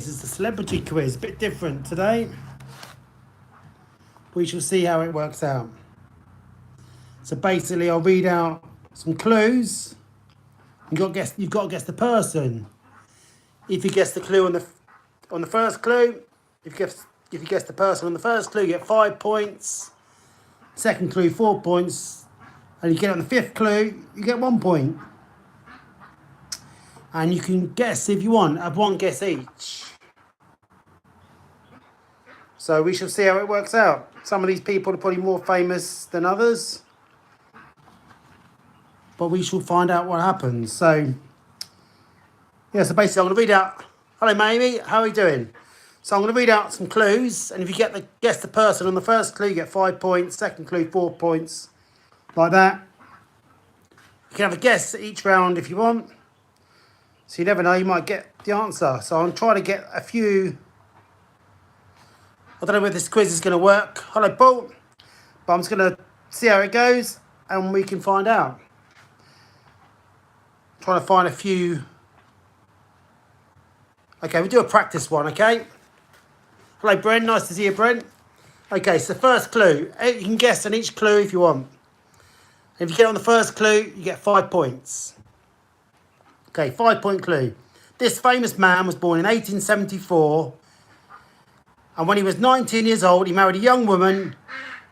This is the celebrity quiz, a bit different today. We shall see how it works out. So basically, I'll read out some clues. You've got to guess the person. If you guess the clue on the first clue, if you guess the person on the first clue, you get 5 points. Second clue, 4 points, and you get on the fifth clue, you get 1 point. And you can guess if you want. Have one guess each. So we shall see how it works out. Some of these people are probably more famous than others, but we shall find out what happens. So, yeah, so basically I'm going to read out, hello Mamie, how are you doing? So I'm going to read out some clues, and if you guess the person on the first clue, you get 5 points, second clue 4 points, like that. You can have a guess each round if you want. So you never know, you might get the answer. So I'm trying to get a few. I don't know whether this quiz is going to work. Hello, Paul. But I'm just going to see how it goes and we can find out. Trying to find a few. Okay, we'll do a practice one, okay? Hello, Brent. Nice to see you, Brent. Okay, so first clue. You can guess on each clue if you want. If you get on the first clue, you get 5 points. Okay, 5 point clue. This famous man was born in 1874. And when he was 19 years old, he married a young woman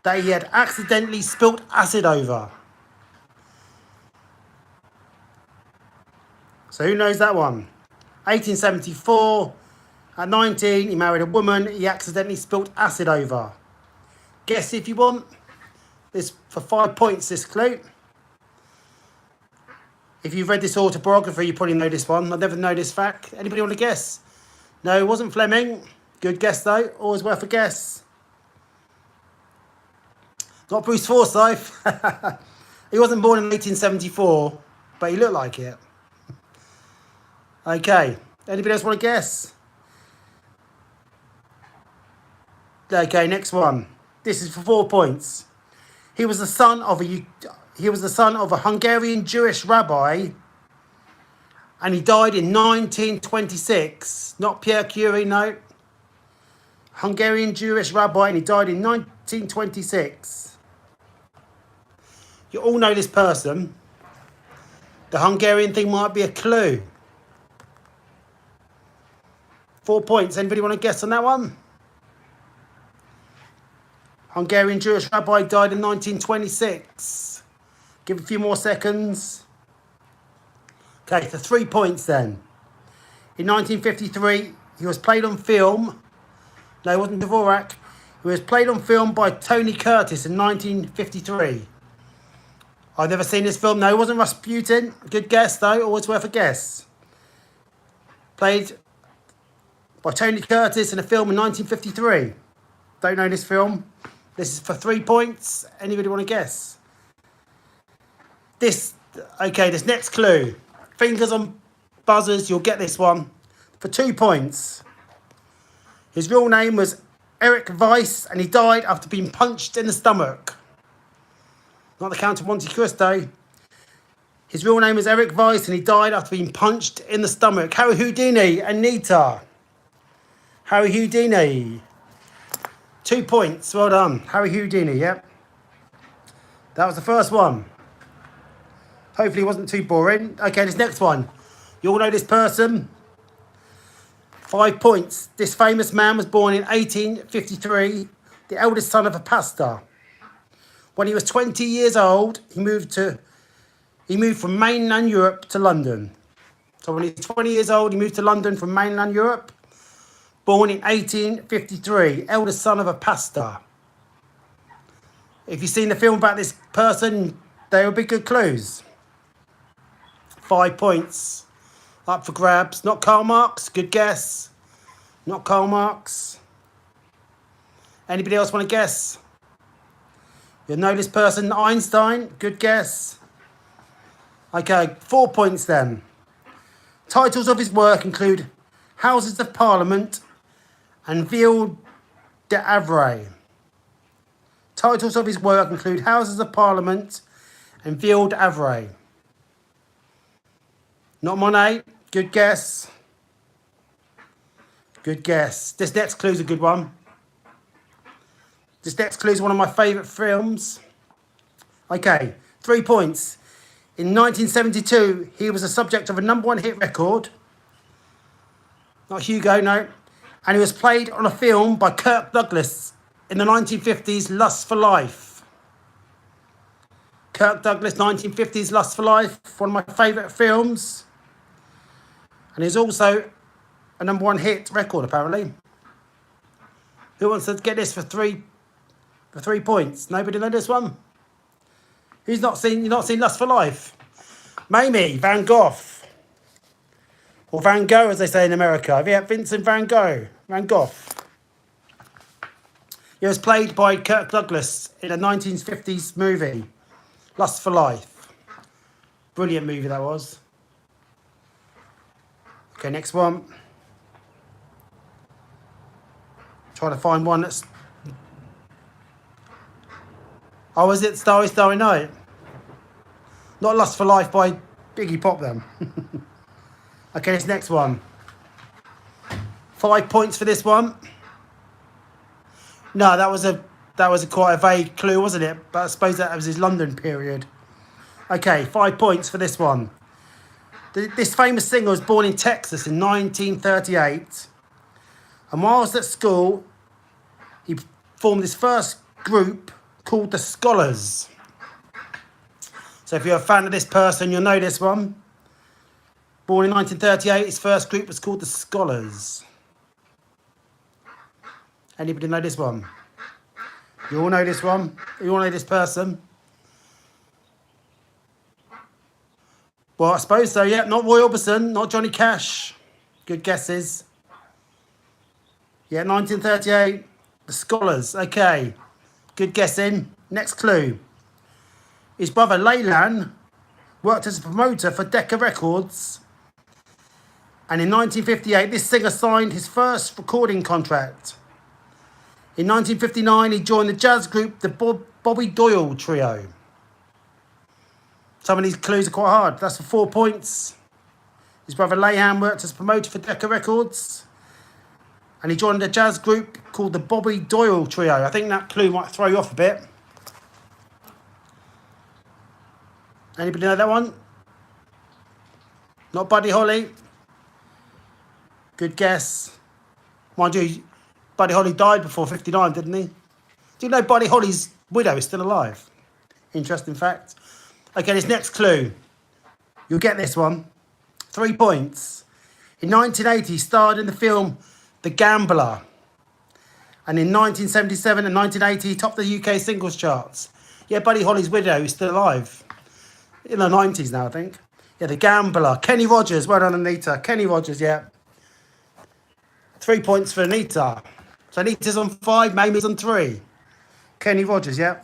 that he had accidentally spilt acid over. So who knows that one? 1874, at 19, he married a woman he accidentally spilt acid over. Guess if you want. This for 5 points, this clue. If you've read this autobiography, you probably know this one. I never know this fact. Anybody want to guess? No, it wasn't Fleming. Good guess, though. Always worth a guess. Not Bruce Forsyth. He wasn't born in 1874, but he looked like it. Okay. Anybody else want to guess? Okay, next one. This is for 4 points. He was the son of a Hungarian Jewish rabbi, and he died in 1926. Not Pierre Curie, no. Hungarian Jewish rabbi, and he died in 1926. You all know this person. The Hungarian thing might be a clue. 4 points. Anybody want to guess on that one? Hungarian Jewish rabbi died in 1926. Give a few more seconds. Okay, so 3 points then. In 1953, he was played on film. No, it wasn't Dvorak. He was played on film by Tony Curtis in 1953. I've never seen this film. No, it wasn't Rasputin. Good guess, though. Always worth a guess. Played by Tony Curtis in a film in 1953. Don't know this film. This is for 3 points. Anybody want to guess? This next clue. Fingers on buzzers, you'll get this one. For 2 points. His real name was Eric Weiss, and he died after being punched in the stomach. Not the Count of Monte Cristo. His real name is Eric Weiss, and he died after being punched in the stomach. Harry Houdini, Anita. Harry Houdini. 2 points, well done. Harry Houdini, yep. That was the first one. Hopefully it wasn't too boring. Okay, this next one. You all know this person. 5 points. This famous man was born in 1853, the eldest son of a pastor. When he was 20 years old, he moved from mainland Europe to London. So when he was 20 years old, he moved to London from mainland Europe. Born in 1853, eldest son of a pastor. If you've seen the film about this person, they will be good clues. 5 points. Up for grabs. Not Karl Marx. Good guess. Not Karl Marx. Anybody else want to guess? You know this person, Einstein. Good guess. Okay, 4 points then. Titles of his work include Houses of Parliament and Ville d'Avray. Titles of his work include Houses of Parliament and Ville d'Avray. Not Monet. Good guess. Good guess. This next clue is a good one. This next clue is one of my favourite films. Okay, 3 points. In 1972, he was the subject of a #1 hit record. Not Hugo, no. And he was played on a film by Kirk Douglas in the 1950s, Lust for Life. Kirk Douglas, 1950s, Lust for Life, one of my favourite films. And he's also a #1 hit record, apparently. Who wants to get this for three points? Nobody know this one? You've not seen Lust for Life? Mamie Van Gogh. Or Van Gogh, as they say in America. Yeah, Vincent Van Gogh. Van Gogh. He was played by Kirk Douglas in a 1950s movie, Lust for Life. Brilliant movie that was. Okay, next one. Trying to find one that's... Oh, is it Starry, Starry Night? Not Lust for Life by Iggy Pop then. Okay, this next one. 5 points for this one. No, that was a quite a vague clue, wasn't it? But I suppose that was his London period. Okay, 5 points for this one. This famous singer was born in Texas in 1938. And whilst at school, he formed his first group called the Scholars. So if you're a fan of this person, you'll know this one. Born in 1938, his first group was called the Scholars. Anybody know this one? You all know this one? You all know this person? Well, I suppose so, yeah. Not Roy Orbison, not Johnny Cash. Good guesses. Yeah, 1938, the Scholars. Okay, good guessing. Next clue. His brother Leyland worked as a promoter for Decca Records. And in 1958, this singer signed his first recording contract. In 1959, he joined the jazz group, the Bobby Doyle Trio. Some of these clues are quite hard. That's for 4 points. His brother Leyland worked as a promoter for Decca Records. And he joined a jazz group called the Bobby Doyle Trio. I think that clue might throw you off a bit. Anybody know that one? Not Buddy Holly. Good guess. Mind you, Buddy Holly died before 59, didn't he? Do you know Buddy Holly's widow is still alive? Interesting fact. Okay, this next clue. You'll get this one. 3 points. In 1980, he starred in the film The Gambler. And in 1977 and 1980, he topped the UK singles charts. Yeah, Buddy Holly's widow is still alive. In the 90s now, I think. Yeah, The Gambler. Kenny Rogers. Well done, Anita. Kenny Rogers, yeah. 3 points for Anita. So Anita's on 5, Mamie's on 3. Kenny Rogers, yeah.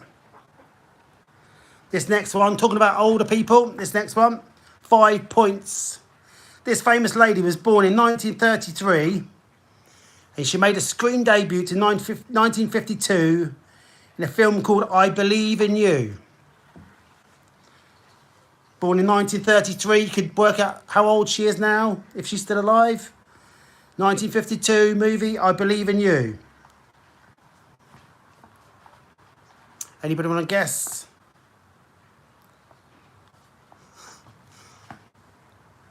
This next one, talking about older people. This next one, 5 points. This famous lady was born in 1933. And she made a screen debut in 1952 in a film called I Believe in You. Born in 1933, you could work out how old she is now, if she's still alive. 1952 movie, I Believe in You. Anybody want to guess?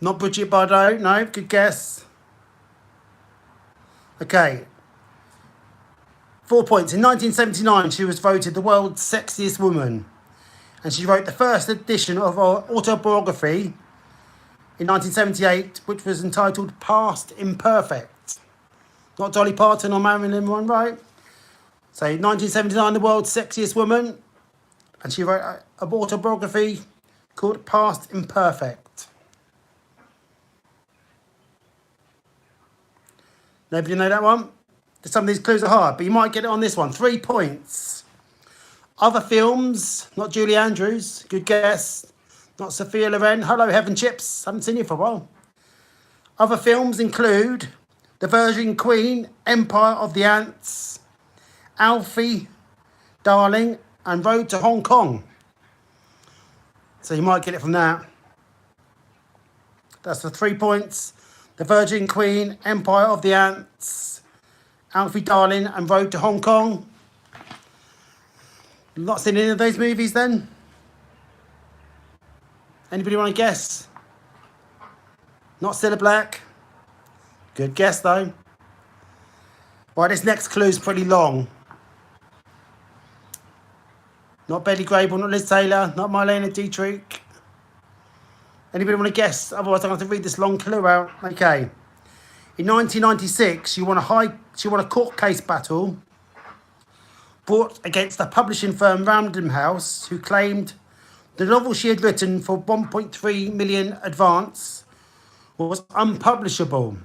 Not Bridget Bardot, no, good guess. Okay. 4 points. In 1979, she was voted the world's sexiest woman. And she wrote the first edition of her autobiography in 1978, which was entitled Past Imperfect. Not Dolly Parton or Marilyn Monroe. So 1979, the world's sexiest woman. And she wrote an autobiography called Past Imperfect. Nobody know that one? Some of these clues are hard, but you might get it on this one. 3 points. Other films, not Julie Andrews, good guess. Not Sophia Loren. Hello, Heaven Chips. Haven't seen you for a while. Other films include The Virgin Queen, Empire of the Ants, Alfie, Darling, and Road to Hong Kong. So you might get it from that. That's for 3 points. The Virgin Queen, Empire of the Ants, Alfie Darling, and Road to Hong Kong. Not seen any of those movies then? Anybody want to guess? Not Cilla Black? Good guess though. Right, this next clue is pretty long. Not Betty Grable, not Liz Taylor, not Marlene Dietrich. Anybody want to guess? Otherwise, I'm going to have to read this long clue out. Okay. In 1996, she won a court case battle brought against the publishing firm Random House, who claimed the novel she had written for 1.3 million advance was unpublishable.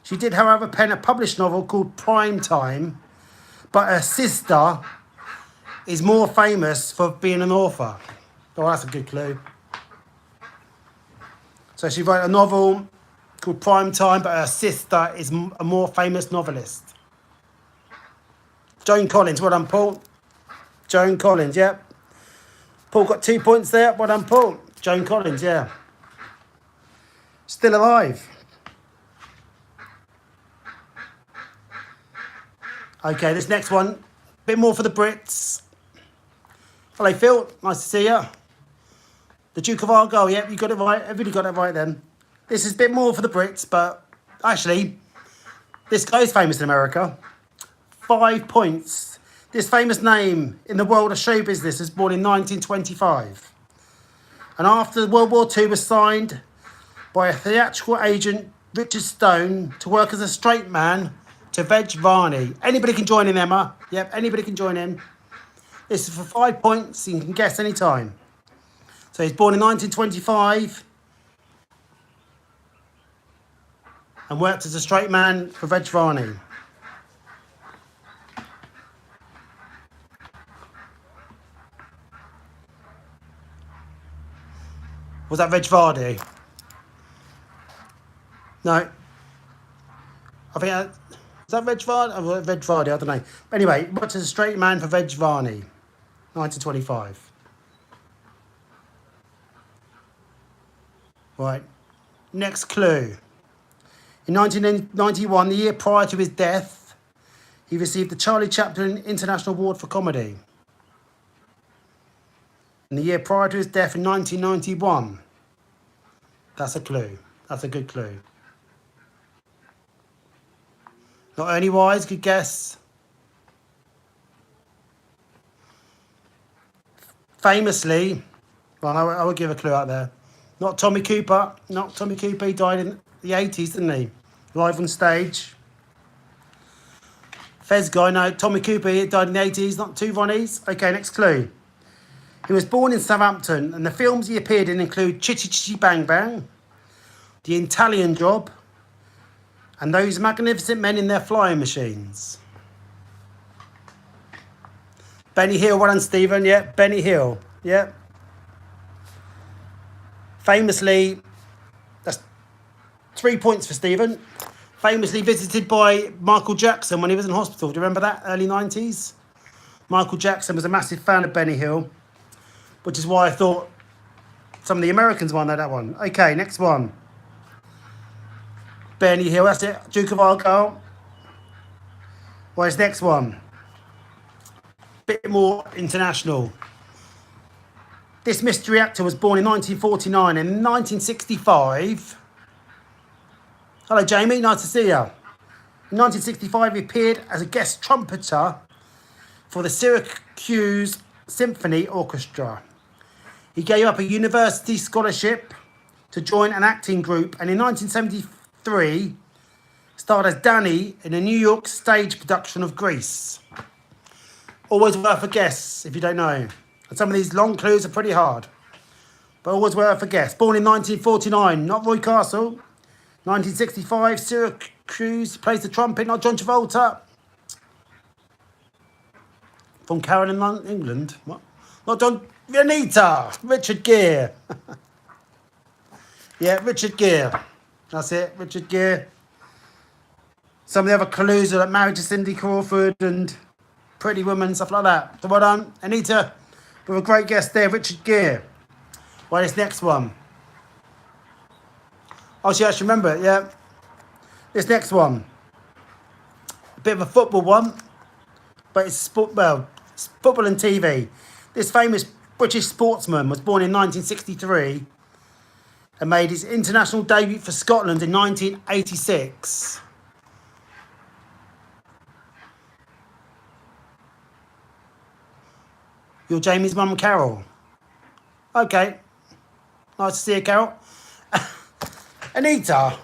She did, however, pen a published novel called Prime Time, but her sister is more famous for being an author. Oh, that's a good clue. So she wrote a novel called Prime Time, but her sister is a more famous novelist. Joan Collins, well done, Paul. Joan Collins, yeah. Paul got 2 points there, well done, Paul. Joan Collins, yeah. Still alive. Okay, this next one, a bit more for the Brits. Hello, Phil, nice to see you. The Duke of Argyll, yep, you got it right. Everybody got it right then. This is a bit more for the Brits, but actually, this guy's famous in America. 5 points. This famous name in the world of show business was born in 1925. And after World War II was signed by a theatrical agent, Richard Stone, to work as a straight man to Veg Varney. Anybody can join in, Emma. Yep, anybody can join in. This is for 5 points. You can guess any time. So he's born in 1925 and worked as a straight man for Veg Varney. Was that Veg Varney? No. I think that... Is that Veg Varney? Oh, Veg Varney, I don't know. But anyway, worked as a straight man for Veg Varney, 1925. Right. Next clue. In 1991, the year prior to his death, he received the Charlie Chaplin International Award for Comedy. In the year prior to his death in 1991. That's a clue. That's a good clue. Not Ernie Wise, good guess. Famously, well, I will give a clue out there. Not Tommy Cooper. Not Tommy Cooper. He died in the 80s, didn't he? Live on stage. Fez guy, no. Tommy Cooper, he died in the 80s. Not two Ronnies. Okay, next clue. He was born in Southampton, and the films he appeared in include Chitty Chitty Bang Bang, The Italian Job, and Those Magnificent Men in Their Flying Machines. Benny Hill, well done, Stephen. Yeah, Benny Hill. Yeah. Famously, that's 3 points for Stephen. Famously visited by Michael Jackson when he was in hospital. Do you remember that? Early 90s? Michael Jackson was a massive fan of Benny Hill, which is why I thought some of the Americans might know that one. Okay, next one. Benny Hill, that's it. Duke of Argyll. Where's next one? Bit more international. This mystery actor was born in 1949 and in 1965. Hello, Jamie. Nice to see you. In 1965, he appeared as a guest trumpeter for the Syracuse Symphony Orchestra. He gave up a university scholarship to join an acting group, and in 1973, starred as Danny in a New York stage production of Grease. Always worth a guess if you don't know. And some of these long clues are pretty hard, but always worth a guess. Born in 1949, not Roy Castle. 1965, Syracuse, plays the trumpet, not John Travolta. From Carolyn, England. What? Not John... Anita! Richard Gere. Yeah, Richard Gere. That's it, Richard Gere. Some of the other clues are like married to Cindy Crawford and Pretty Woman, stuff like that. So well done, Anita. With a great guest there, Richard Gere. Right, this next one. Oh, she actually remember it, yeah. This next one, a bit of a football one, but it's sport. Well, it's football and TV. This famous British sportsman was born in 1963 and made his international debut for Scotland in 1986. You're Jamie's mum, Carol. Okay. Nice to see you, Carol. Anita.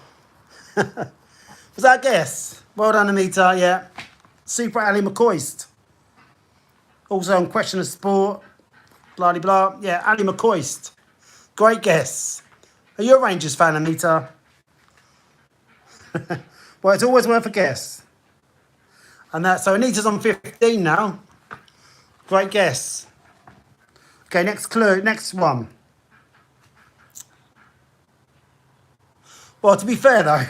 Was that a guess? Well done, Anita, yeah. Super Ali McCoist. Also on Question of Sport. Blah, blah, blah. Yeah, Ali McCoist. Great guess. Are you a Rangers fan, Anita? Well, it's always worth a guess. And that, so Anita's on 15 now. Great guess. Okay, next clue, next one. Well, to be fair though,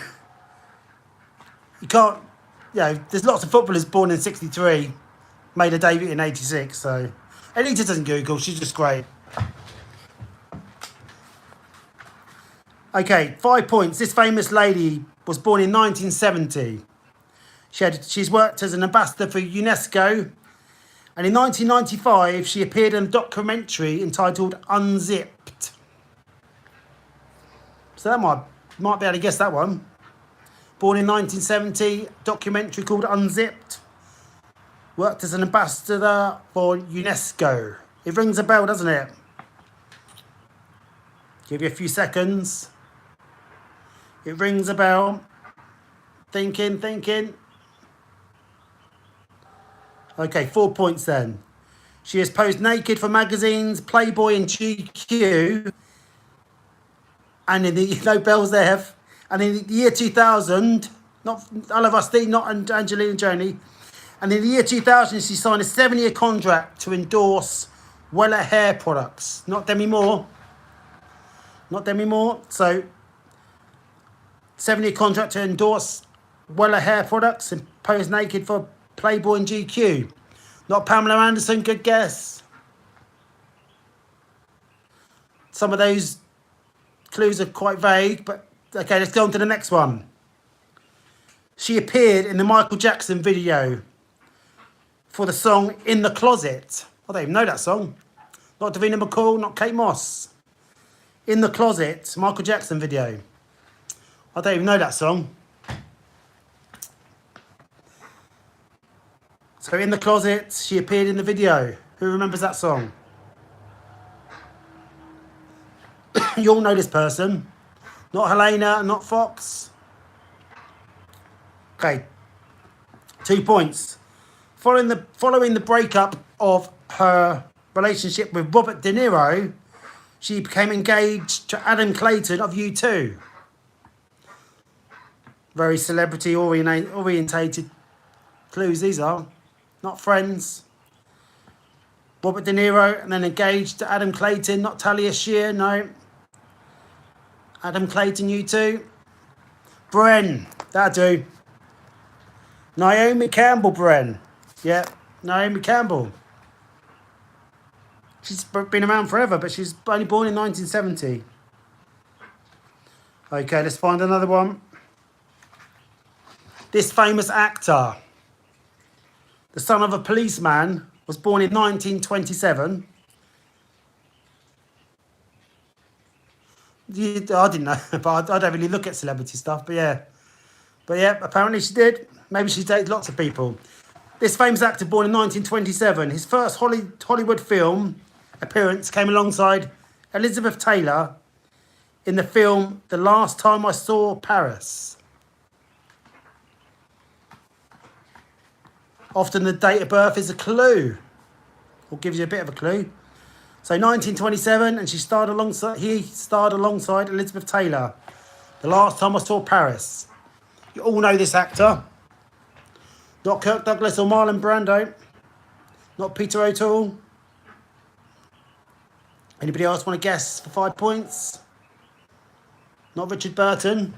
you can't, there's lots of footballers born in 63, made a debut in 86, so Anita doesn't Google, she's just great. Okay, 5 points. This famous lady was born in 1970. She's worked as an ambassador for UNESCO, and in 1995 she appeared in a documentary entitled Unzipped. So that might be able to guess that one. Born in 1970, documentary called Unzipped. Worked as an ambassador for UNESCO. It rings a bell, doesn't it? Give you a few seconds. It rings a bell. Thinking. Okay, 4 points then. She has posed naked for magazines, Playboy and GQ. And in the, no bells there. And in the year 2000, not Oliver Steve, not Angelina Jolie. And in the year 2000, she signed a 7-year contract to endorse Weller hair products. Not Demi Moore. Not Demi Moore. So, 7-year contract to endorse Weller hair products and pose naked for Playboy and GQ. Not Pamela Anderson, good guess. Some of those clues are quite vague, but okay, let's go on to the next one. She appeared in the Michael Jackson video for the song In the Closet. I don't even know that song. Not Davina McCall, not Kate Moss. In the Closet, Michael Jackson video. I don't even know that song. So In the Closet, she appeared in the video. Who remembers that song? You all know this person. Not Helena, not Fox. Okay. 2 points. Following the breakup of her relationship with Robert De Niro, she became engaged to Adam Clayton of U2. Very celebrity orientated clues these are. Not Friends. Robert De Niro, and then engaged to Adam Clayton, not Talia Shear, no. Adam Clayton, U2. Bren, that'll do. Naomi Campbell, Bren. Yeah, Naomi Campbell. She's been around forever, but she's only born in 1970. Okay, let's find another one. This famous actor, the son of a policeman, was born in 1927. I didn't know, but I don't really look at celebrity stuff, but yeah. But yeah, apparently she did. Maybe she dated lots of people. This famous actor, born in 1927, his first Hollywood film appearance came alongside Elizabeth Taylor in the film The Last Time I Saw Paris. Often the date of birth is a clue, or gives you a bit of a clue. So 1927, and he starred alongside Elizabeth Taylor. The Last Time I Saw Paris. You all know this actor. Not Kirk Douglas or Marlon Brando. Not Peter O'Toole. Anybody else want to guess for 5 points? Not Richard Burton.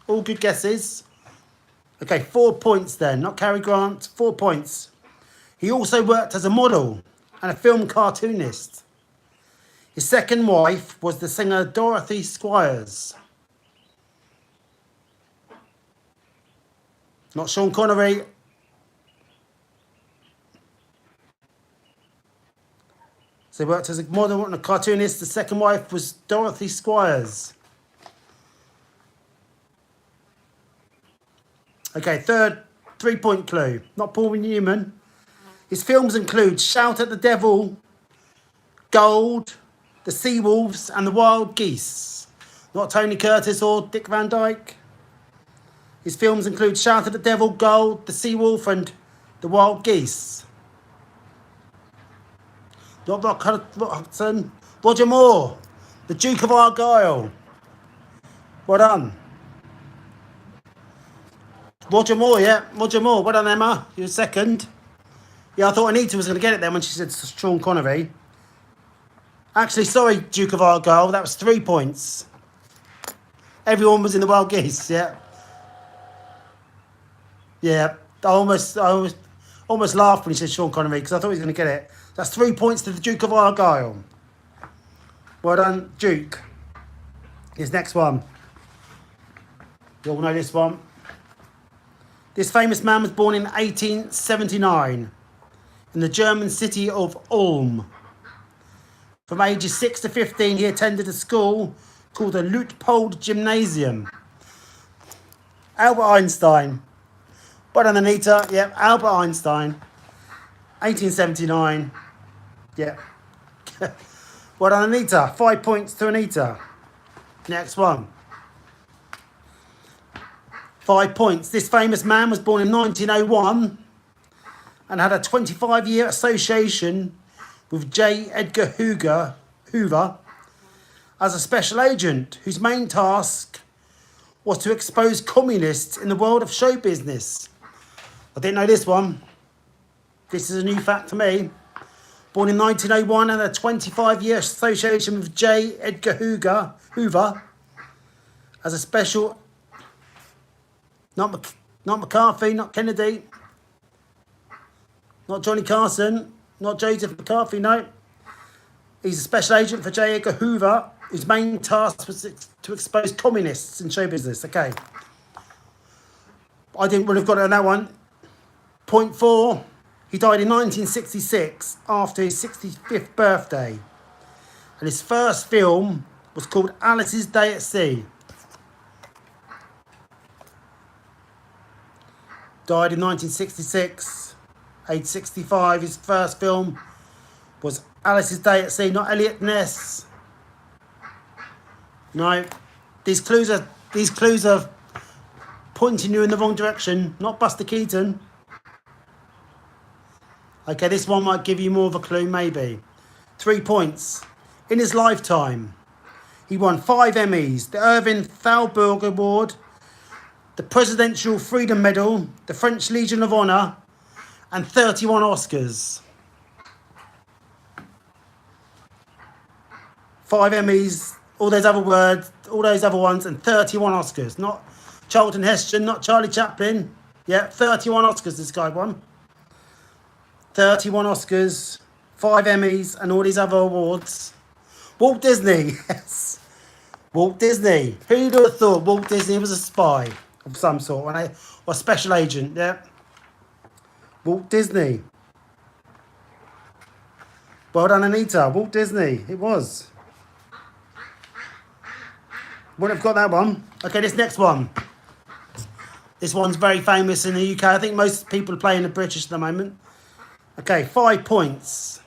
All good guesses. Okay, 4 points then. Not Cary Grant. 4 points. He also worked as a model and a film cartoonist. His second wife was the singer Dorothy Squires. Not Sean Connery. So he worked as a model and a cartoonist. The second wife was Dorothy Squires. Okay, third 3-point clue. Not Paul Newman. His films include Shout at the Devil, Gold, The Seawolves and the Wild Geese. Not Tony Curtis or Dick Van Dyke. His films include Shout at the Devil, Gold, The Seawolf and the Wild Geese. Not Rock Hudson. Roger Moore, The Duke of Argyll. Well done. Roger Moore, yeah. Roger Moore. Well done, Emma. You're second. Yeah, I thought Anita was going to get it then when she said Sean Connery. Actually, sorry, Duke of Argyll. That was 3 points. Everyone was in the Wild Geese, yeah. Yeah, I almost laughed when he said Sean Connery because I thought he was going to get it. That's 3 points to the Duke of Argyll. Well done, Duke. His next one. You all know this one. This famous man was born in 1879 in the German city of Ulm. From ages 6 to 15, he attended a school called the Luitpold Gymnasium. Albert Einstein. Well done, Anita. Yeah, Albert Einstein. 1879. Yeah. Well done, Anita. 5 points to Anita. Next one. 5 points. This famous man was born in 1901 and had a 25-year association with J. Edgar Hoover as a special agent whose main task was to expose communists in the world of show business. I didn't know this one. This is a new fact to me. Born in 1901 and a 25-year association with J. Edgar Hoover as a special... Not McCarthy, not Kennedy, not Johnny Carson, not Joseph McCarthy, no. He's a special agent for J. Edgar Hoover, whose main task was to expose communists in show business. Okay. I would have got it on that one. Point 4. He died in 1966 after his 65th birthday. And his first film was called Alice's Day at Sea. Died in 1966, age 65. His first film was Alice's Day at Sea, not Elliot Ness. No, these clues are pointing you in the wrong direction. Not Buster Keaton. Okay, this one might give you more of a clue, maybe. 3 points. In his lifetime, he won 5 Emmys, the Irving Thalberg Award, the Presidential Freedom Medal, the French Legion of Honor, and 31 Oscars. 5 Emmys, all those other words, all those other ones, and 31 Oscars. Not Charlton Heston, not Charlie Chaplin. Yeah, 31 Oscars this guy won. 31 Oscars, 5 Emmys, and all these other awards. Walt Disney, yes. Walt Disney. Who'd have thought Walt Disney was a spy of some sort, or a special agent, yeah. Walt Disney. Well done, Anita. Walt Disney, it was. Wouldn't have got that one. Okay, this next one. This one's very famous in the UK. I think most people are playing the British at the moment. Okay, 5 points.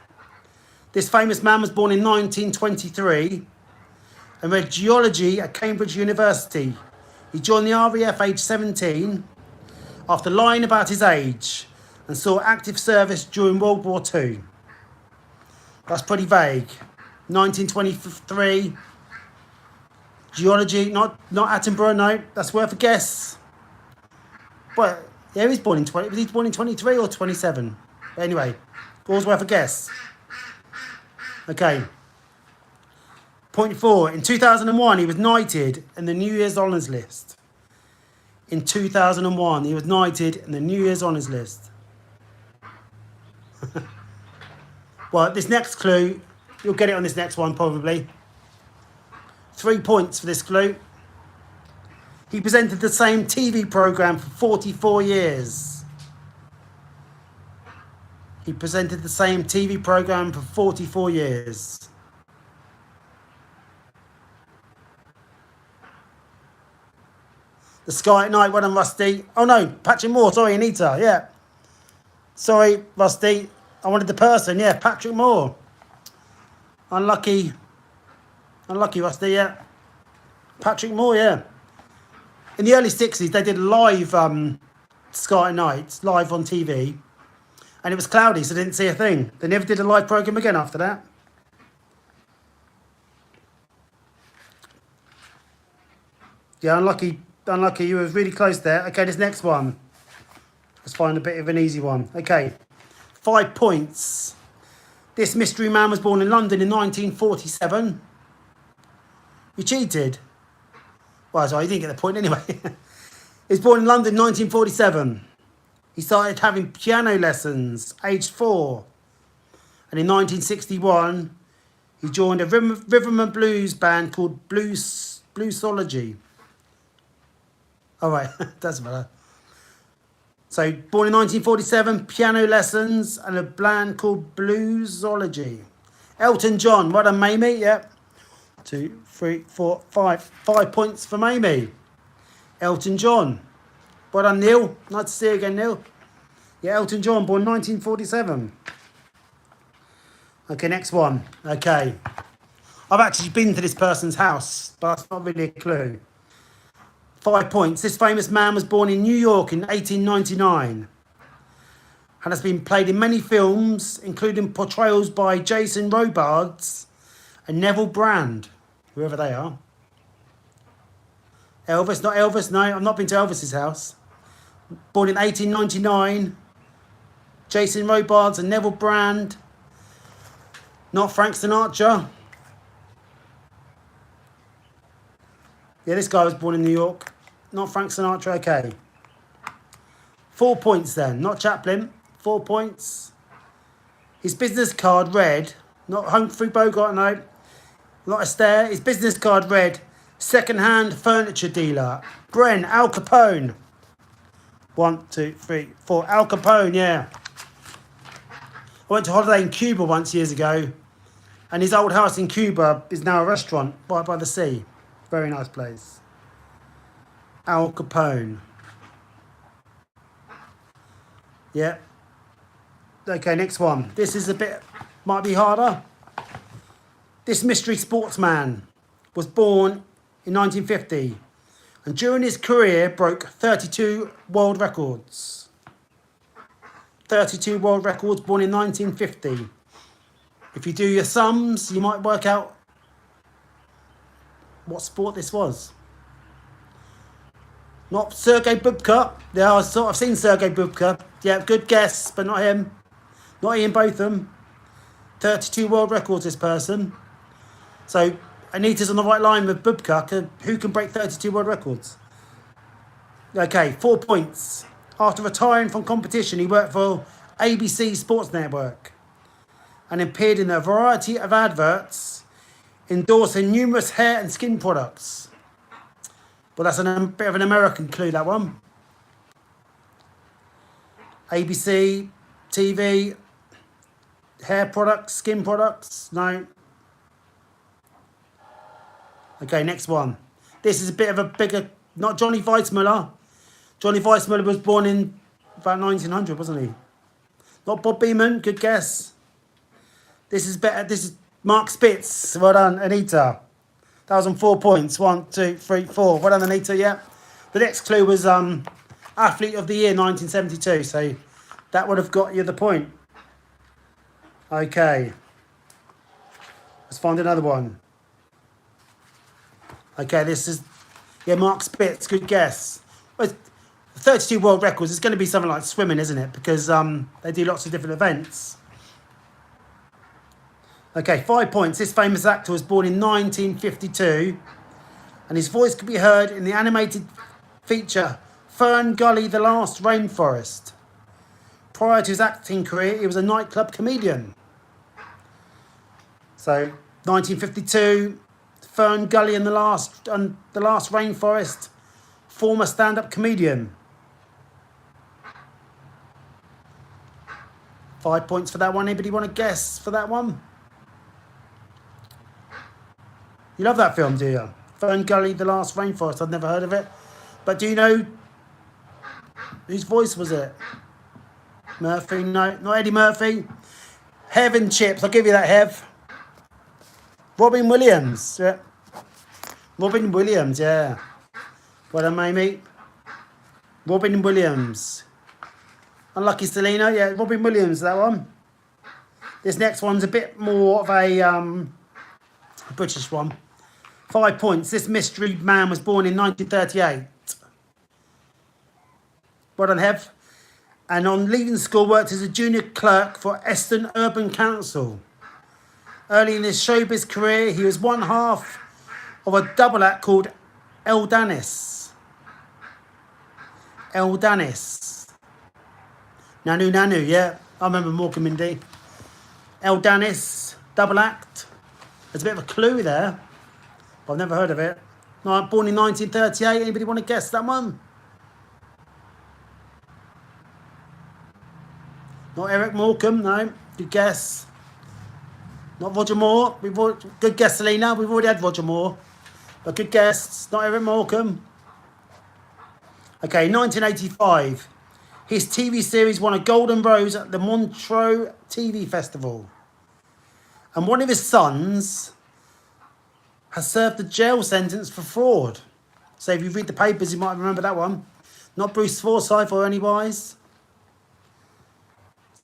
This famous man was born in 1923 and read geology at Cambridge University. He joined the RAF aged 17 after lying about his age and saw active service during World War II. That's pretty vague. 1923, geology, not Attenborough, no. That's worth a guess. But yeah, he was born in 23 or 27? Anyway, all's worth a guess. Okay. Point 4. In 2001, he was knighted in the New Year's Honours List. In 2001, he was knighted in the New Year's Honours List. Well, this next clue, you'll get it on this next one probably. 3 points for this clue. He presented the same TV program for 44 years. He presented the same TV program for 44 years. The Sky at Night, well done, Rusty. Oh no, Patrick Moore, sorry, Anita, yeah. Sorry, Rusty, I wanted the person, yeah, Patrick Moore. Unlucky, Rusty, yeah. Patrick Moore, yeah. In the early 60s, they did live Sky at Night, live on TV. And it was cloudy, so they didn't see a thing. They never did a live programme again after that. Yeah, unlucky, you were really close there. Okay, this next one. Let's find a bit of an easy one. Okay, 5 points. This mystery man was born in London in 1947. You cheated. Well, sorry, you didn't get the point anyway. He was born in London in 1947. He started having piano lessons, aged 4. And in 1961, he joined a rhythm and blues band called Bluesology. All right, doesn't matter. So, born in 1947, piano lessons and a band called Bluesology. Elton John, well done, Mamie, yep. 2, 3, 4, 5. 5 points for Mamie. Elton John. Well done, Neil. Nice to see you again, Neil. Yeah, Elton John, born 1947. Okay, next one. Okay. I've actually been to this person's house, but that's not really a clue. 5 points. This famous man was born in New York in 1899 and has been played in many films, including portrayals by Jason Robards and Neville Brand, whoever they are. Elvis, not Elvis, no, I've not been to Elvis's house. Born in 1899, Jason Robards and Neville Brand, not Frank Sinatra. Yeah, this guy was born in New York, not Frank Sinatra, okay. 4 points then, not Chaplin, 4 points. His business card read, not Humphrey Bogart, no, not Astaire, his business card read, second-hand furniture dealer, Al Capone. 1, 2, 3, 4, Al Capone, yeah. I went to holiday in Cuba once years ago, and his old house in Cuba is now a restaurant right by the sea. Very nice place. Al Capone. Yeah. Okay, next one. This is a bit, might be harder. This mystery sportsman was born in 1950 and during his career broke 32 world records. 32 world records, born in 1950. If you do your sums, you might work out what sport this was. Not Sergei Bubka. Yeah, I've seen Sergei Bubka. Yeah, good guess, but not him. Not Ian Botham. 32 world records, this person. So, Anita's on the right line with Bubka. Who can break 32 world records? Okay, 4 points. After retiring from competition, he worked for ABC Sports Network and appeared in a variety of adverts endorsing numerous hair and skin products. But that's a bit of an American clue, that one. ABC, TV, hair products, skin products, no. Okay, next one. This is a bit of a bigger, not Johnny Weissmuller. Johnny Weissmuller was born in about 1900, wasn't he? Not Bob Beamon, good guess. This is better, this is Mark Spitz. Well done, Anita. That was on 4 points. 1, 2, 3, 4. Well done, Anita, yeah. The next clue was Athlete of the Year, 1972. So that would have got you the point. Okay. Let's find another one. Okay, this is, yeah, Mark Spitz, good guess. Well, 32 world records, it's going to be something like swimming, isn't it? Because they do lots of different events. Okay, 5 points. This famous actor was born in 1952 and his voice could be heard in the animated feature Fern Gully, The Last Rainforest. Prior to his acting career, he was a nightclub comedian. So, 1952, Fern Gully and the Last Rainforest. Former stand-up comedian. 5 points for that one. Anybody want to guess for that one? You love that film, do you? Fern Gully, The Last Rainforest. I've never heard of it. But do you know whose voice was it? Murphy? No, not Eddie Murphy. Hev and Chips. I'll give you that, Hev. Robin Williams. Yeah. Robin Williams, yeah. Well done, Mamie. Robin Williams. Unlucky Selena. Yeah, Robin Williams, that one. This next one's a bit more of a British one. 5 points. This mystery man was born in 1938. Well done, Hev. And on leaving school, worked as a junior clerk for Eston Urban Council. Early in his showbiz career, he was one half of a double act called El Danis. El Danis. Nanu, yeah. I remember Morecambe Mindy. El Danis, double act. There's a bit of a clue there. I've never heard of it. No, born in 1938. Anybody want to guess that one? Not Eric Morecambe, no. Good guess. Not Roger Moore. Good guess, Selena. We've already had Roger Moore. But good guess. Not Eric Morecambe. Okay, 1985. His TV series won a Golden Rose at the Montreux TV Festival. And one of his sons has served a jail sentence for fraud. So if you read the papers, you might remember that one. Not Bruce Forsyth or Anywise.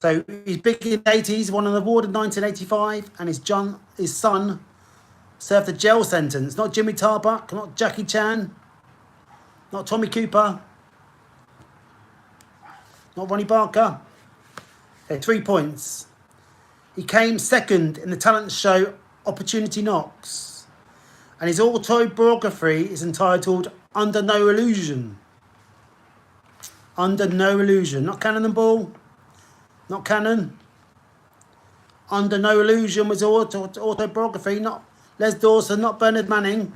So he's big in the 80s, won an award in 1985, and his son served a jail sentence. Not Jimmy Tarbuck, not Jackie Chan, not Tommy Cooper, not Ronnie Barker. Okay, 3 points. He came second in the talent show Opportunity Knocks, and his autobiography is entitled Under No Illusion. Under No Illusion, not Cannonball. Not Cannon. Under No Illusion was autobiography, not Les Dawson, not Bernard Manning.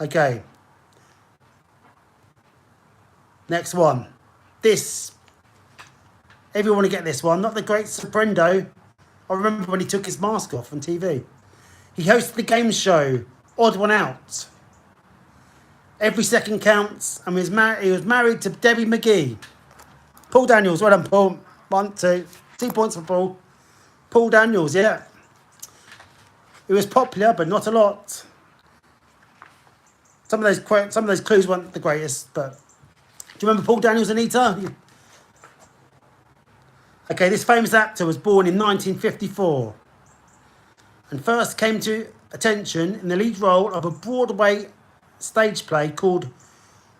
Okay. Next one. This. Everyone want to get this one. Not the great Soprendo. I remember when he took his mask off on TV. He hosted the game show Odd One Out. Every second counts, and he was married to Debbie McGee. Paul Daniels, well done, Paul. 1, 2. 2 points for Paul. Paul Daniels, yeah. He was popular, but not a lot. Some of those clues weren't the greatest, but do you remember Paul Daniels, Anita? Okay, this famous actor was born in 1954 and first came to attention in the lead role of a Broadway stage play called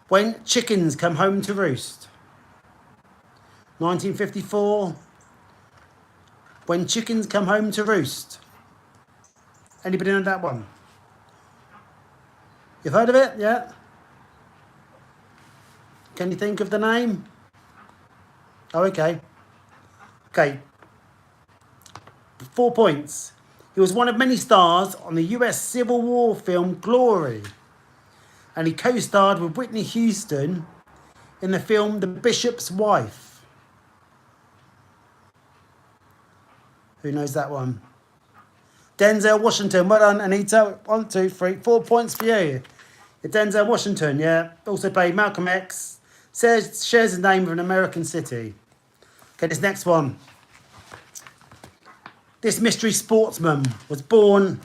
When Chickens Come Home to Roost. 1954, When Chickens Come Home to Roost. Anybody know that one? You've heard of it? Yeah? Can you think of the name? Oh, okay. Okay. 4 points. He was one of many stars on the US Civil War film Glory. And he co-starred with Whitney Houston in the film The Bishop's Wife. Who knows that one? Denzel Washington. Well done, Anita. 1, 2, 3, 4 points for you. Denzel Washington, yeah. Also played Malcolm X. Shares his name with an American city. Okay, this next one. This mystery sportsman was born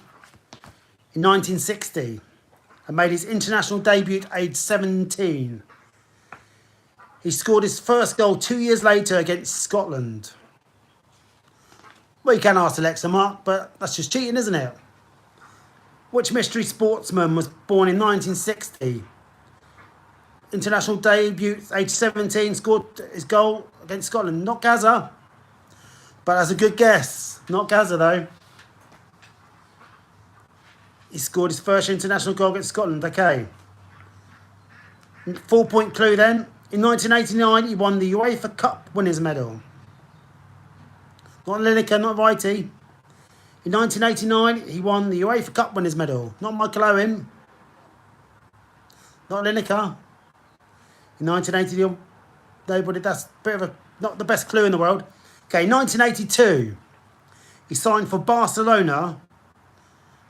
in 1960 and made his international debut at age 17. He scored his first goal 2 years later against Scotland. Well, you can ask Alexa, Mark, but that's just cheating, isn't it? Which mystery sportsman was born in 1960? International debut, age 17, scored his goal against Scotland. Not Gaza, but that's a good guess. Not Gaza, though. He scored his first international goal against Scotland. Okay. 4 point clue then. In 1989, he won the UEFA Cup winners' medal. Not Lineker, not Righty. In 1989, he won the UEFA Cup winners' medal. Not Michael Owen. Not Lineker. In 1980, nobody. That's a bit of a not the best clue in the world. Okay, 1982, he signed for Barcelona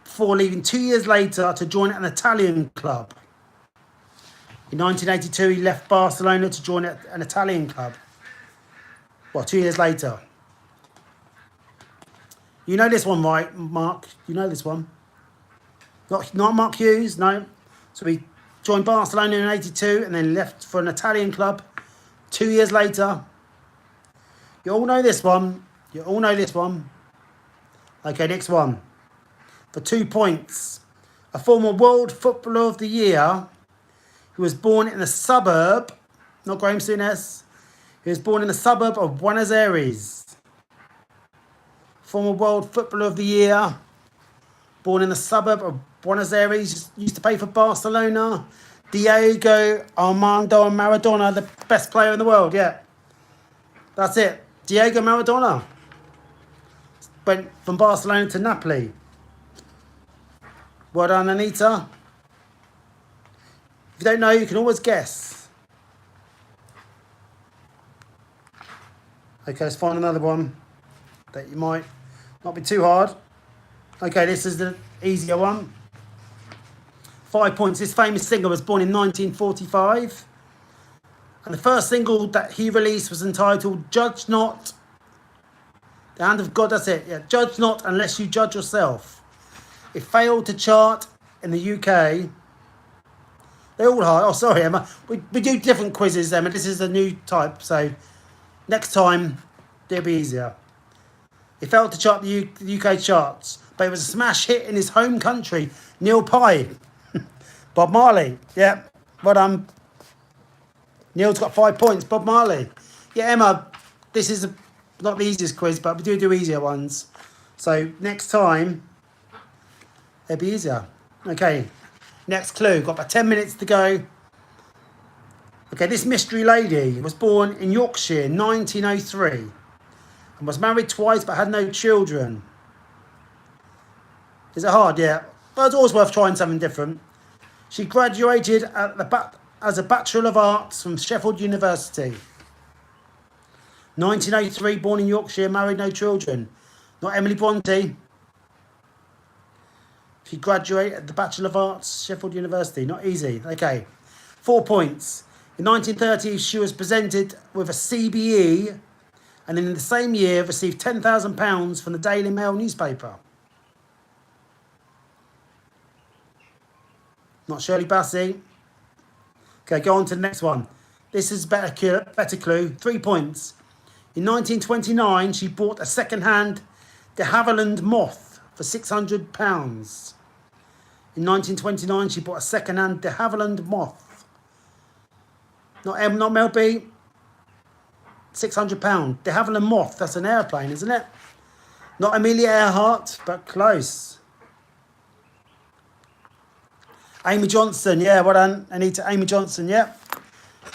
before leaving 2 years later to join an Italian club. In 1982, he left Barcelona to join an Italian club. Well, 2 years later. You know this one, right, Mark? You know this one. Not Mark Hughes, no. So he joined Barcelona in 82 and then left for an Italian club 2 years later. You all know this one. You all know this one. Okay, next one. For 2 points. A former World Footballer of the Year who was born in a suburb, not Graham Souness, he was born in the suburb of Buenos Aires. Former World Footballer of the Year, born in the suburb of Buenos Aires, used to play for Barcelona. Diego Armando Maradona, the best player in the world, yeah. That's it. Diego Maradona. Went from Barcelona to Napoli. Well done, Anita. If you don't know, you can always guess. Okay, let's find another one that you might not be too hard. Okay, this is the easier one. 5 points. This famous singer was born in 1945. And the first single that he released was entitled Judge Not. The Hand of God, that's it. Yeah, Judge Not Unless You Judge Yourself. It failed to chart in the UK. They're all hard. Oh, sorry, Emma. We do different quizzes, Emma. This is a new type, so next time it'll be easier. It failed to chart the UK charts, but it was a smash hit in his home country, Neil Pye. Bob Marley. Yeah, well done. Neil's got 5 points. Bob Marley. Yeah, Emma, this is not the easiest quiz, but we do easier ones. So next time, it'll be easier. Okay, next clue. Got about 10 minutes to go. Okay, this mystery lady was born in Yorkshire in 1903 and was married twice but had no children. Is it hard? Yeah. But it's always worth trying something different. She graduated as a Bachelor of Arts from Sheffield University. 1903, born in Yorkshire, married, no children. Not Emily Bronte. She graduated at the Bachelor of Arts, Sheffield University. Not easy. Okay. 4 points. In 1930, she was presented with a CBE and then in the same year received £10,000 from the Daily Mail newspaper. Not Shirley Bassey. Okay, go on to the next one. This is better clue. 3 points. In 1929, she bought a second-hand de Havilland Moth for £600. In 1929, she bought a second-hand de Havilland Moth. Not Mel B. £600. De Havilland Moth. That's an airplane, isn't it? Not Amelia Earhart, but close. Amy Johnson. Yeah, well done, Anita. Amy Johnson. Yeah.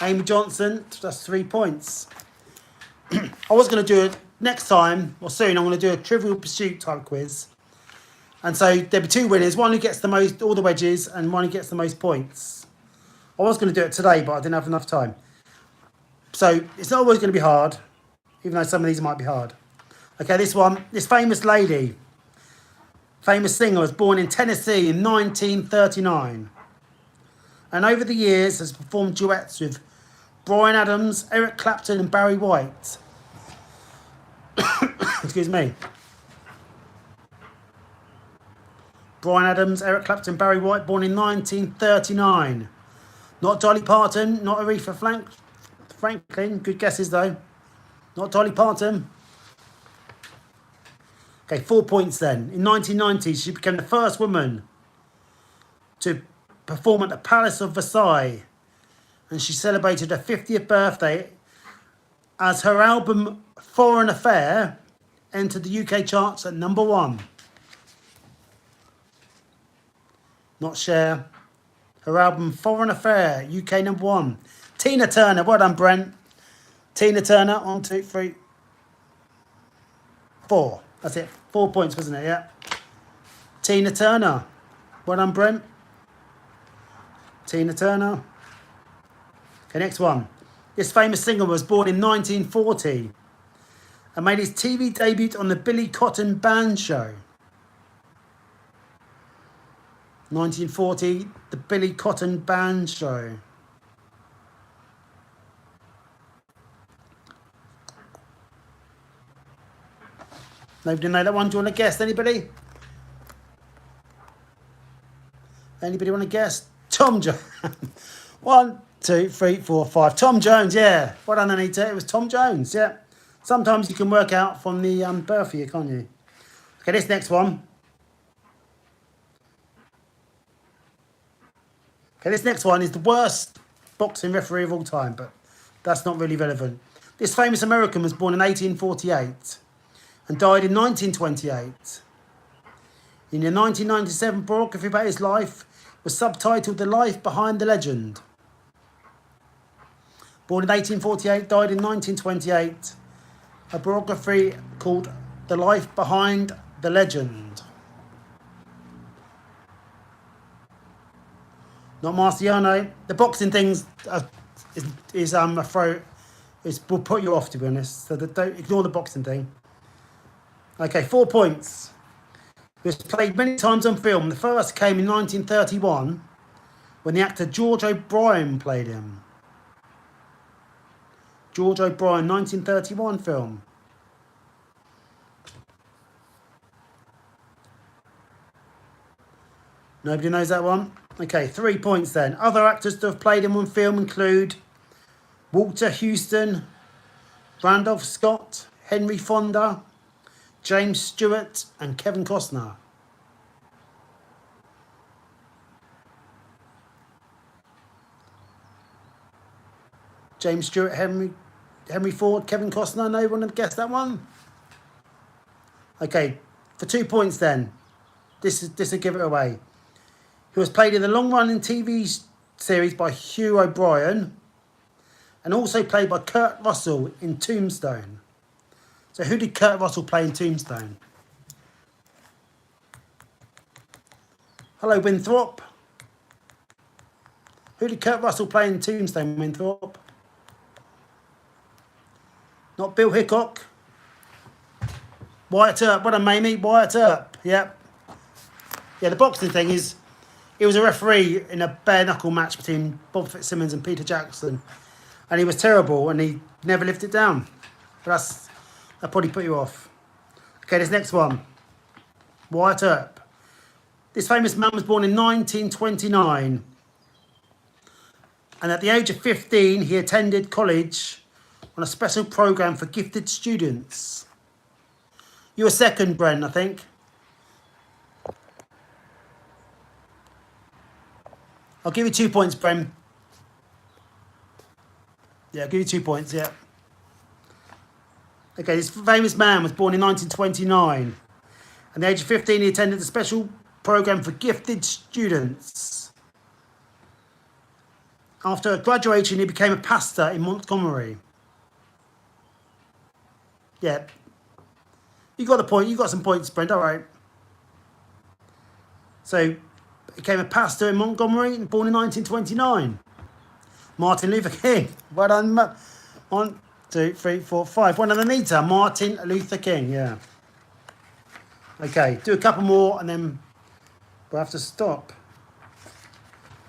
Amy Johnson. That's 3 points. I was going to do it next time, or soon, I'm going to do a Trivial Pursuit type quiz. And so there'll be 2 winners, one who gets the most, all the wedges, and one who gets the most points. I was going to do it today, but I didn't have enough time. So it's not always going to be hard, even though some of these might be hard. Okay, this one, this famous lady, famous singer, was born in Tennessee in 1939. And over the years has performed duets with Bryan Adams, Eric Clapton and Barry White. Excuse me. Bryan Adams, Eric Clapton, Barry White, born in 1939. Not Dolly Parton, not Aretha Franklin. Good guesses though. Not Dolly Parton. Okay, 4 points then. In 1990, she became the first woman to perform at the Palace of Versailles. And she celebrated her 50th birthday as her album Foreign Affair entered the UK charts at number 1. Not Cher. Her album Foreign Affair, UK number 1. Tina Turner. Well done, Brent. Tina Turner. 1, 2, 3, 4. That's it. 4 points, wasn't it? Yeah. Tina Turner. Well done, Brent. Tina Turner. Okay, next one. This famous singer was born in 1940 and made his TV debut on the Billy Cotton Band Show. 1940, the Billy Cotton Band Show. Nobody know that one? Do you want to guess? Anybody? Anybody want to guess? Tom Jones. 1, 2, 3, 4, 5. Tom Jones, yeah. Well done, Anita. It was Tom Jones, yeah. Sometimes you can work out from the birth year, can't you? Okay, this next one. Okay, this next one is the worst boxing referee of all time, but that's not really relevant. This famous American was born in 1848 and died in 1928. In the 1997 biography about his life was subtitled The Life Behind the Legend. Born in 1848, died in 1928. A biography called The Life Behind the Legend. Not Marciano. The boxing things will put you off, to be honest. So don't ignore the boxing thing. Okay, 4 points. It was played many times on film. The first came in 1931 when the actor George O'Brien played him. George O'Brien, 1931 film. Nobody knows that one? Okay, 3 points then. Other actors to have played him on film include Walter Huston, Randolph Scott, Henry Fonda, James Stewart and Kevin Costner. James Stewart, Henry Ford, Kevin Costner. No one had guessed that one? Okay, for 2 points then. This will give it away. He was played in the long-running TV series by Hugh O'Brien and also played by Kurt Russell in Tombstone. So who did Kurt Russell play in Tombstone? Hello, Winthrop. Who did Kurt Russell play in Tombstone, Winthrop? Not Bill Hickok. Wyatt Earp. What a Mamie. Wyatt Earp. Yep. Yeah, the boxing thing is, he was a referee in a bare-knuckle match between Bob Fitzsimmons and Peter Jackson. And he was terrible, and he never lived it down. But that probably put you off. Okay, this next one. Wyatt Earp. This famous man was born in 1929. And at the age of 15, he attended college on a special programme for gifted students. You were second, Bren, I think. I'll give you 2 points, Bren. Yeah, I'll give you 2 points, yeah. Okay, this famous man was born in 1929. At the age of 15, he attended a special programme for gifted students. After graduation, he became a pastor in Montgomery. Yeah. You got the point. You got some points, Brent. All right. So, became a pastor in Montgomery, born in 1929. Martin Luther King. Well done. 1, 2, 3, 4, 5. One underneath. Martin Luther King. Yeah. Okay. Do a couple more and then we'll have to stop.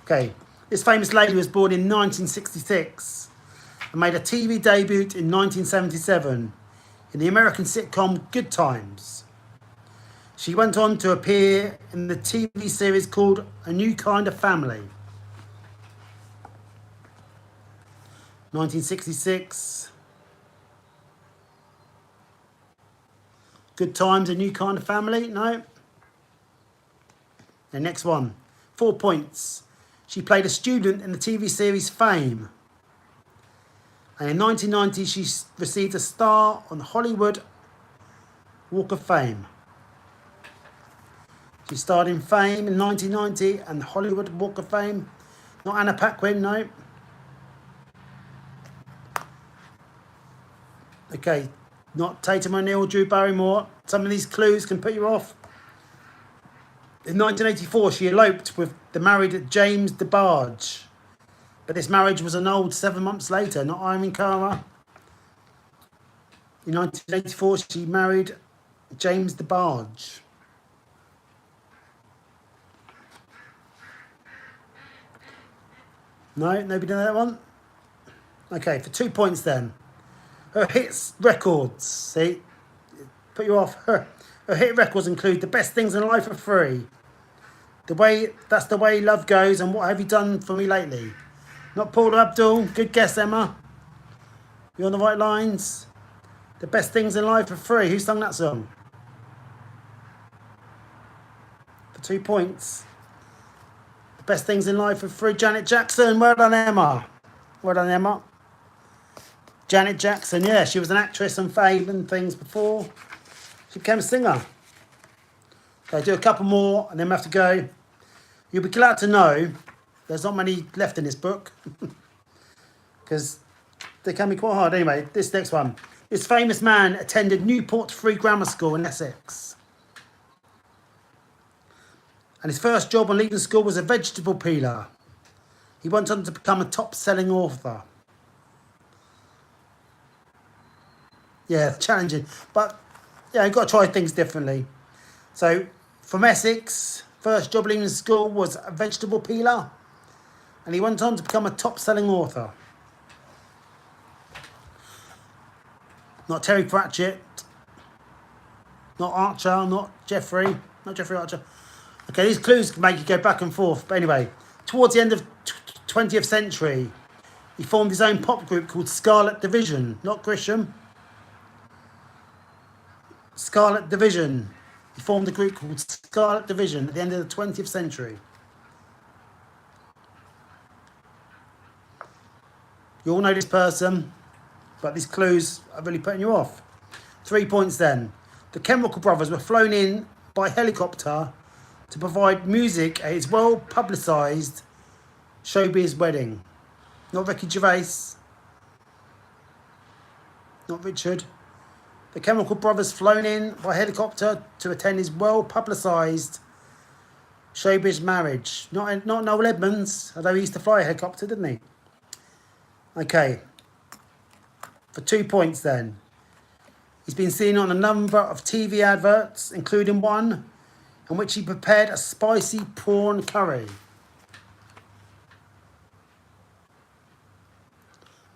Okay. This famous lady was born in 1966 and made a TV debut in 1977 in the American sitcom Good Times. She went on to appear in the TV series called A New Kind of Family. 1966. Good Times, A New Kind of Family? No. The next one. 4 points. She played a student in the TV series Fame. And in 1990, she received a star on the Hollywood Walk of Fame. She starred in Fame in 1990 and the Hollywood Walk of Fame. Not Anna Paquin, no. Okay, not Tatum O'Neal, Drew Barrymore. Some of these clues can put you off. In 1984, she eloped with the married James DeBarge. But this marriage was annulled 7 months later, not Irene Cara. In 1984, she married James DeBarge. No, nobody know that one? Okay, for 2 points then. Her hits records, see, put you off. Her hit records include The Best Things in Life Are Free, That's the Way Love Goes, and What Have You Done For Me Lately? Not Paula Abdul. Good guess, Emma. You're on the right lines. The Best Things in Life Are Free. Who sung that song? For 2 points. The Best Things in Life Are Free. Janet Jackson. Well done, Emma. Well done, Emma. Janet Jackson, yeah, she was an actress on Fame and things before she became a singer. Okay, do a couple more and then we have to go. You'll be glad to know there's not many left in this book because they can be quite hard. Anyway, this next one. This famous man attended Newport Free Grammar School in Essex. And his first job on leaving school was a vegetable peeler. He went on to become a top-selling author. Yeah, challenging. But, yeah, you've got to try things differently. So, from Essex, first job leaving school was a vegetable peeler. And he went on to become a top-selling author. Not Terry Pratchett. Not Archer. Not Jeffrey Archer. Okay, these clues can make you go back and forth. But anyway, towards the end of 20th century, he formed his own pop group called Scarlet Division. Not Grisham. Scarlet Division. He formed a group called Scarlet Division at the end of the 20th century. You all know this person, but these clues are really putting you off. 3 points then. The Chemical Brothers were flown in by helicopter to provide music at his well-publicised showbiz wedding. Not Ricky Gervais. Not Richard. The Chemical Brothers flown in by helicopter to attend his well-publicised showbiz marriage. Not Noel Edmonds, although he used to fly a helicopter, didn't he? Okay. For 2 points then. He's been seen on a number of TV adverts, including one in which he prepared a spicy prawn curry.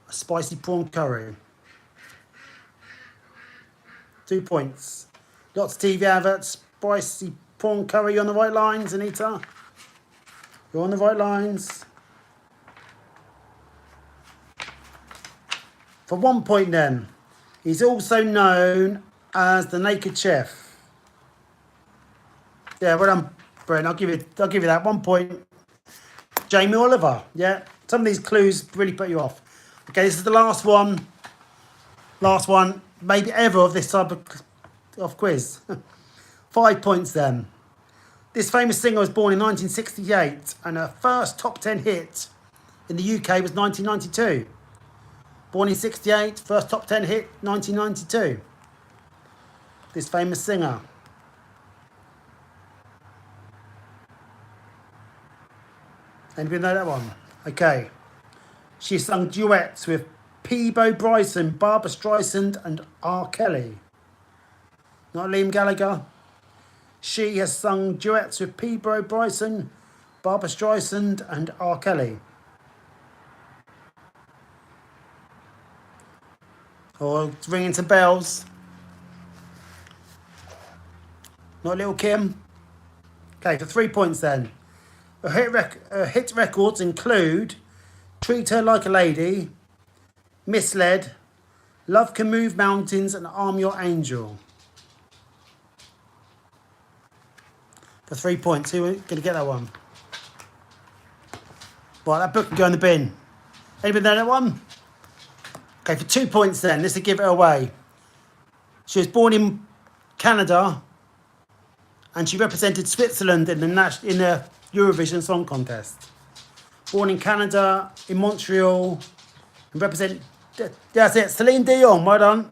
A spicy prawn curry. 2 points. Lots of TV adverts. Spicy prawn curry. You're on the right lines, Anita. You're on the right lines. For 1 point then. He's also known as the Naked Chef. Yeah, well done, Brent. I'll give you that. 1 point. Jamie Oliver. Yeah. Some of these clues really put you off. Okay, this is the last one. Last one. Maybe ever of this type of quiz. 5 points then. This famous singer was born in 1968 and her first top 10 hit in the UK was 1992. Born in 68, first top 10 hit, 1992. This famous singer. Anybody know that one? Okay. She sung duets with Peabo Bryson, Barbra Streisand and R. Kelly. Not Liam Gallagher. She has sung duets with Peabo Bryson, Barbra Streisand and R. Kelly. Or ringing some bells. Not Lil' Kim. Okay, for 3 points then. Her hit records include Treat Her Like a Lady, Misled, Love Can Move Mountains and I'm Your Angel. For 3 points. Who going to get that one? Right, that book can go in the bin. Anybody know that one? Okay, for 2 points then. This will give it away. She was born in Canada and she represented Switzerland in the Eurovision Song Contest. Born in Canada, in Montreal, and represent. That's it, Celine Dion. Well done.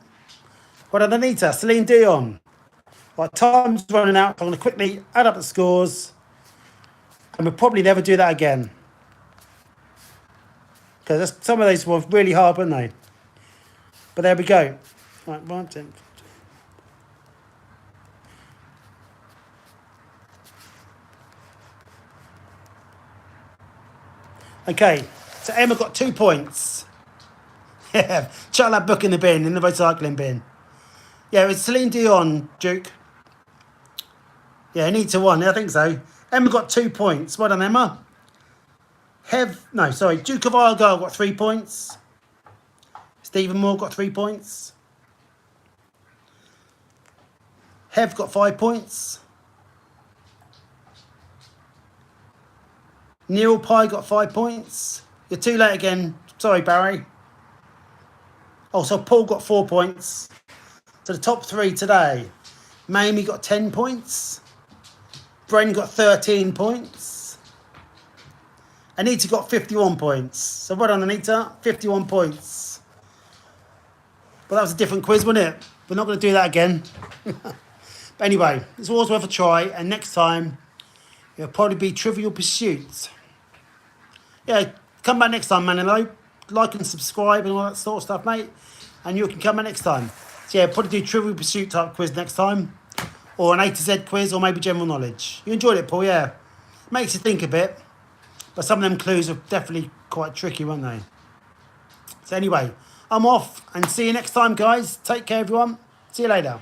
Well done, Anita. Celine Dion. Right, time's running out. I'm going to quickly add up the scores. And we'll probably never do that again. Because some of these were really hard, weren't they? But there we go. Right, 1, 10. Okay, so Emma got 2 points. Yeah, chuck that book in the bin, in the recycling bin. Yeah, it's Celine Dion, Duke. Yeah, Anita won. I think so. Emma got 2 points. Well done, Emma. Duke of Argyle got 3 points. Stephen Moore got 3 points. Hev got 5 points. Neil Pye got 5 points. You're too late again. Sorry, Barry. Oh, so Paul got 4 points. So the top 3 today. Mamie got 10 points. Bren got 13 points. Anita got 51 points. So well done, Anita. 51 points. But that was a different quiz, wasn't it? We're not going to do that again. But anyway, it's always worth a try. And next time, it'll probably be Trivial Pursuit. Yeah, come back next time, man. Like and subscribe and all that sort of stuff, mate. And you can come back next time. So yeah, probably do Trivial Pursuit type quiz next time. Or an A to Z quiz, or maybe general knowledge. You enjoyed it, Paul, yeah. Makes you think a bit. But some of them clues are definitely quite tricky, weren't they? So anyway, I'm off. And see you next time, guys. Take care, everyone. See you later.